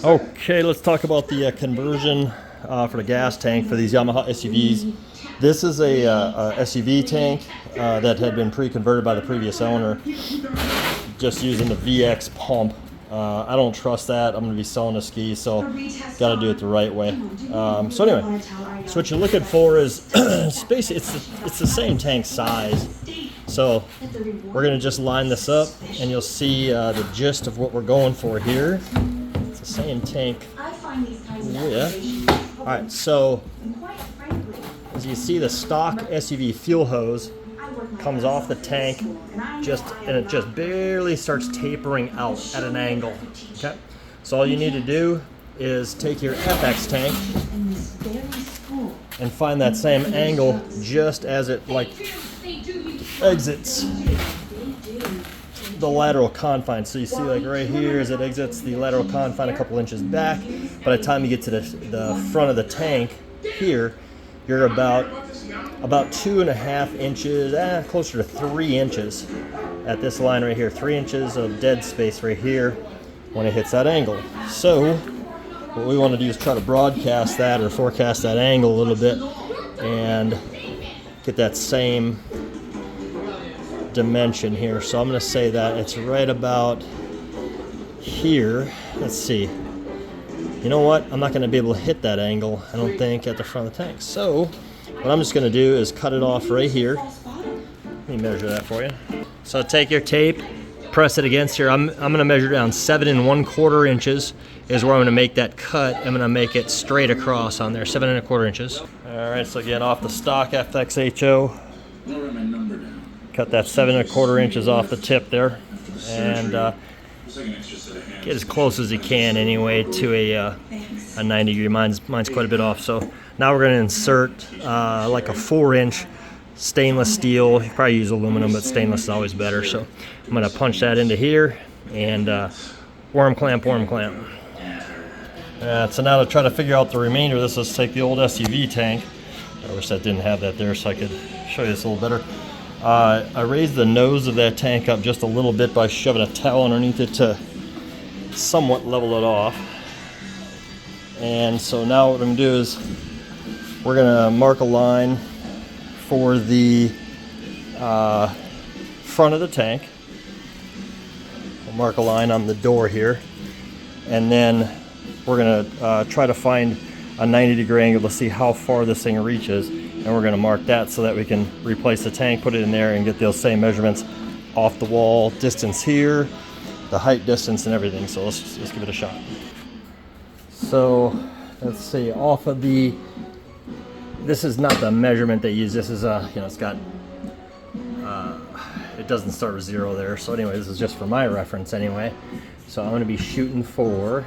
Okay, let's talk about the conversion for the gas tank for these Yamaha SUVs. This is a SUV tank that had been pre-converted by the previous owner, just using the VX pump. I don't trust that. I'm going to be selling a ski, so got to do it the right way. So anyway, so what you're looking for is basically it's the same tank size. So we're going to just line this up, and you'll see the gist of what we're going for here. It's the same tank. Yeah. All right. So as you see, the stock SUV fuel hose comes off the tank, and it just barely starts tapering out at an angle. Okay. So all you need to do is take your FX tank and find that same angle just as it exits the lateral confine. So you see, like right here, as it exits the lateral confine a couple inches back. By the time you get to the front of the tank here, you're about 2.5 inches, closer to 3 inches at this line right here. 3 inches of dead space right here when it hits that angle. So what we want to do is try to broadcast that or forecast that angle a little bit and get that same dimension here. So I'm going to say that it's right about here. Let's see. You know what? I'm not going to be able to hit that angle, I don't think, at the front of the tank. So what I'm just going to do is cut it off right here. Let me measure that for you. So take your tape, press it against here. I'm going to measure down 7 1/4 inches is where I'm going to make that cut. I'm going to make it straight across on there, 7 1/4 inches. All right, so again, off the stock FXHO. Cut that 7 1/4 inches off the tip there, and get as close as you can anyway to a 90 degree. Mine's quite a bit off. So now we're going to insert like a 4-inch stainless steel. You probably use aluminum, but stainless is always better. So I'm going to punch that into here and worm clamp. So now to try to figure out the remainder of this, let's take the old SUV tank. I wish that didn't have that there so I could show you this a little better. I raised the nose of that tank up just a little bit by shoving a towel underneath it to somewhat level it off. And so now what I'm going to do is we're going to mark a line for the front of the tank. We'll mark a line on the door here, and then we're going to try to find a 90 degree angle to see how far this thing reaches. And we're going to mark that so that we can replace the tank, put it in there, and get those same measurements off the wall, distance here, the height, distance, and everything. So let's give it a shot. So let's see, off of this is not the measurement they use. This is it's got it doesn't start with 0 there. So anyway, this is just for my reference anyway. So I'm going to be shooting for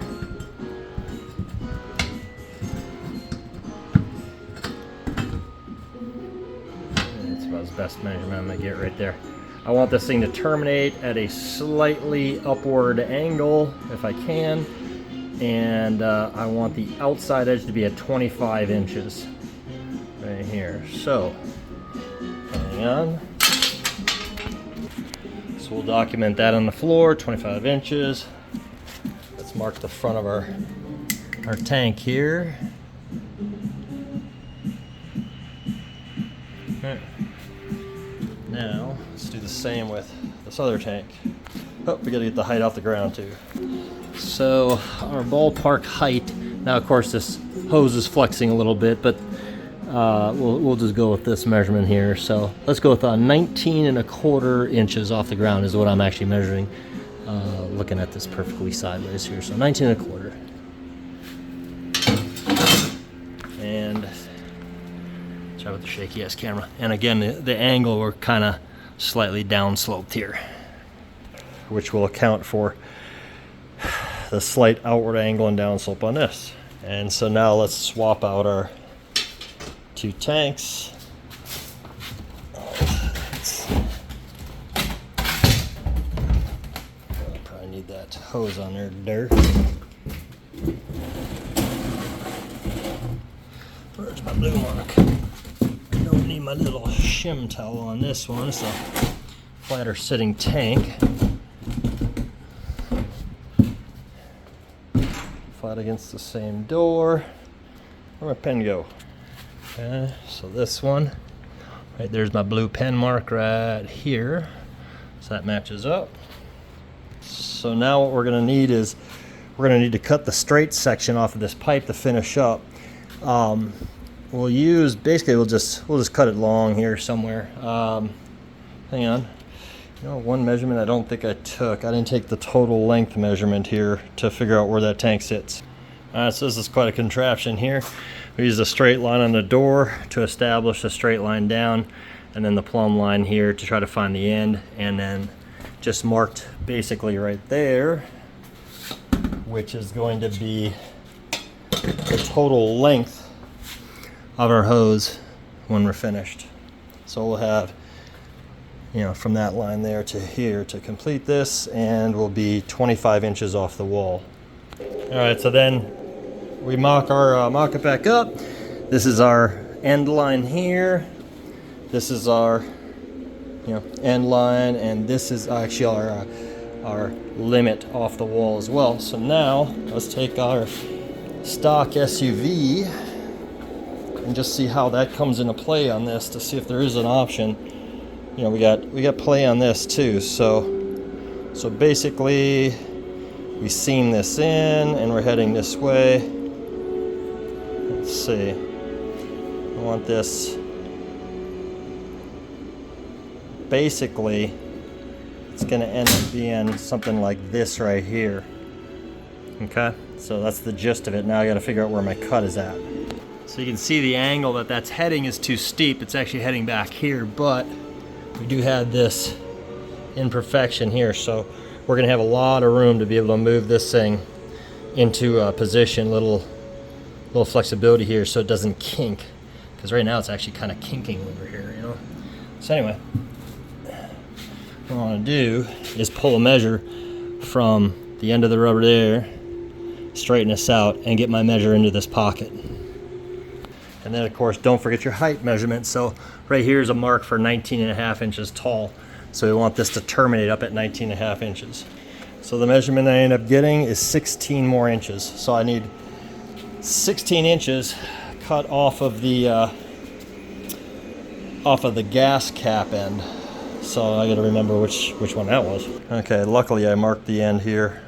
best measurement I'm going to get right there. I want this thing to terminate at a slightly upward angle if I can, and I want the outside edge to be at 25 inches right here. So hang on. So we'll document that on the floor, 25 inches. Let's mark the front of our tank here. All right. Now, let's do the same with this other tank. Oh, we gotta get the height off the ground too. So, our ballpark height, now of course this hose is flexing a little bit, but we'll just go with this measurement here. So, let's go with 19 1/4 inches off the ground is what I'm actually measuring. Looking at this perfectly sideways here. So, 19 1/4. And try with the shaky ass camera. And again, the angle, we're kind of slightly downsloped here, which will account for the slight outward angle and downslope on this. And so now let's swap out our two tanks. Probably need that hose on there. Where's my blue mark? Don't need my little shim towel on this one. It's a flatter sitting tank. flat against the same door. Where'd my pen go? Okay, so this one, right there's my blue pen mark right here. So that matches up. So now what we're gonna need is, we're gonna need to cut the straight section off of this pipe to finish up. We'll use, basically we'll just cut it long here somewhere. Hang on. You know, one measurement I don't think I took. I didn't take the total length measurement here to figure out where that tank sits. Alright, so this is quite a contraption here. We use a straight line on the door to establish a straight line down, and then the plumb line here to try to find the end, and then just marked basically right there, which is going to be the total length of our hose when we're finished. So we'll have, you know, from that line there to here to complete this, and we'll be 25 inches off the wall. All right, so then we mock it back up. This is our end line here. This is our, you know, end line, and this is actually our limit off the wall as well. So now let's take our stock SUV and just see how that comes into play on this, to see if there is an option. You know, we got play on this too. So basically we seam this in and we're heading this way. Let's see. I want this, basically it's going to end up being something like this right here. Okay, so that's the gist of it. Now I got to figure out where my cut is at. So you can see the angle that's heading is too steep. It's actually heading back here, but we do have this imperfection here, so we're going to have a lot of room to be able to move this thing into a position, little flexibility here so it doesn't kink, because right now it's actually kind of kinking over here, you know. So anyway, what I want to do is pull a measure from the end of the rubber there, straighten this out, and get my measure into this pocket. And then of course don't forget your height measurement. So right here is a mark for 19.5 inches tall, so we want this to terminate up at 19.5 inches. So the measurement I end up getting is 16 more inches. So I need 16 inches cut off of the gas cap end. So I gotta remember which one that was. Okay, luckily I marked the end here,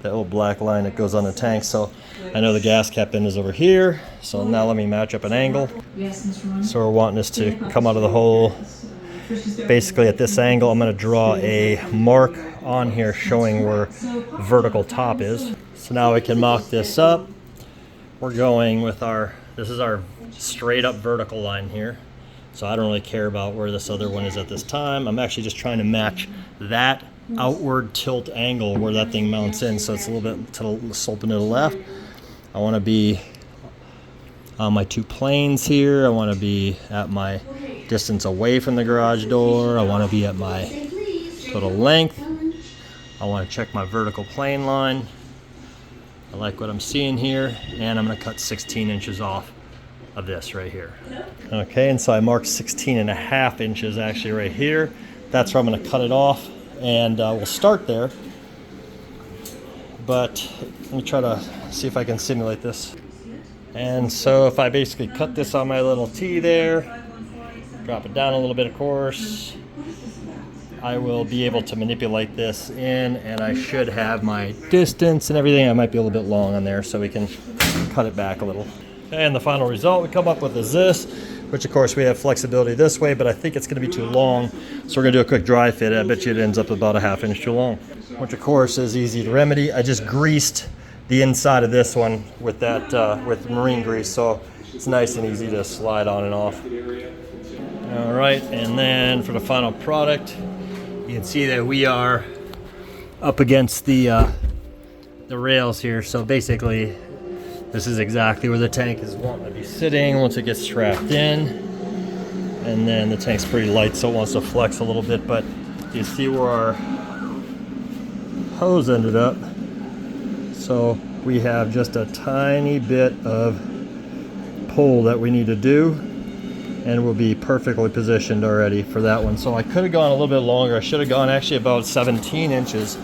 that little black line that goes on the tank, so I know the gas cap end is over here. So now let me match up an angle. So we're wanting this to come out of the hole basically at this angle. I'm going to draw a mark on here showing where vertical top is. So now we can mock this up. We're going with this is our straight up vertical line here. So I don't really care about where this other one is at this time. I'm actually just trying to match that outward tilt angle where that thing mounts in, so it's a little bit to the sloping to the left. I want to be on my two planes here. I want to be at my distance away from the garage door. I want to be at my total length. I want to check my vertical plane line. I like what I'm seeing here, and I'm going to cut 16 inches off of this right here. Okay, and so I marked 16.5 inches actually right here. That's where I'm going to cut it off, and we'll start there. But let me try to see if I can simulate this. And so if I basically cut this on my little T there, drop it down a little bit, of course, I will be able to manipulate this in, and I should have my distance and everything. I might be a little bit long on there, so we can cut it back a little. And the final result we come up with is this, which of course we have flexibility this way, but I think it's going to be too long, so we're going to do a quick dry fit. I bet you it ends up about 1/2 inch too long, which of course is easy to remedy. I just greased the inside of this one with that with marine grease, so it's nice and easy to slide on and off. All right, and then for the final product, you can see that we are up against the rails here. So basically, this is exactly where the tank is wanting to be sitting once it gets strapped in. And then the tank's pretty light, so it wants to flex a little bit, but you see where our hose ended up. So we have just a tiny bit of pull that we need to do, and we'll be perfectly positioned already for that one. So I could have gone a little bit longer. I should have gone actually about 17 inches.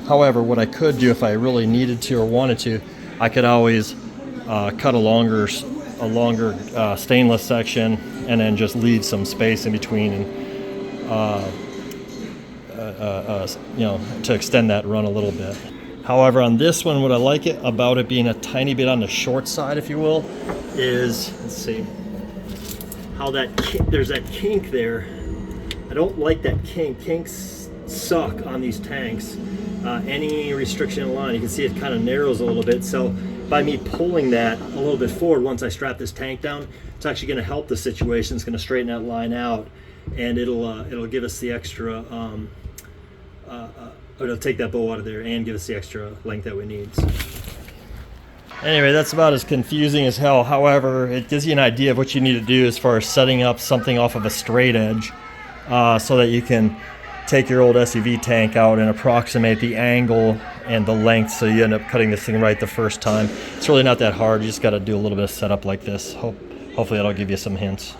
However, what I could do if I really needed to or wanted to, I could always cut a longer stainless section and then just leave some space in between, and you know, to extend that run a little bit. However, on this one, what I like it about it being a tiny bit on the short side, if you will, is, let's see, how there's that kink there. I don't like that kink. Kinks suck on these tanks. Any restriction in line, you can see it kind of narrows a little bit. So by me pulling that a little bit forward, once I strap this tank down, it's actually going to help the situation. It's going to straighten that line out, and it'll give us the extra. It'll take that bow out of there and give us the extra length that we need. So. Anyway, that's about as confusing as hell. However, it gives you an idea of what you need to do as far as setting up something off of a straight edge, so that you can take your old SUV tank out and approximate the angle and the length, so you end up cutting this thing right the first time. It's really not that hard. You just got to do a little bit of setup like this. Hopefully that'll give you some hints.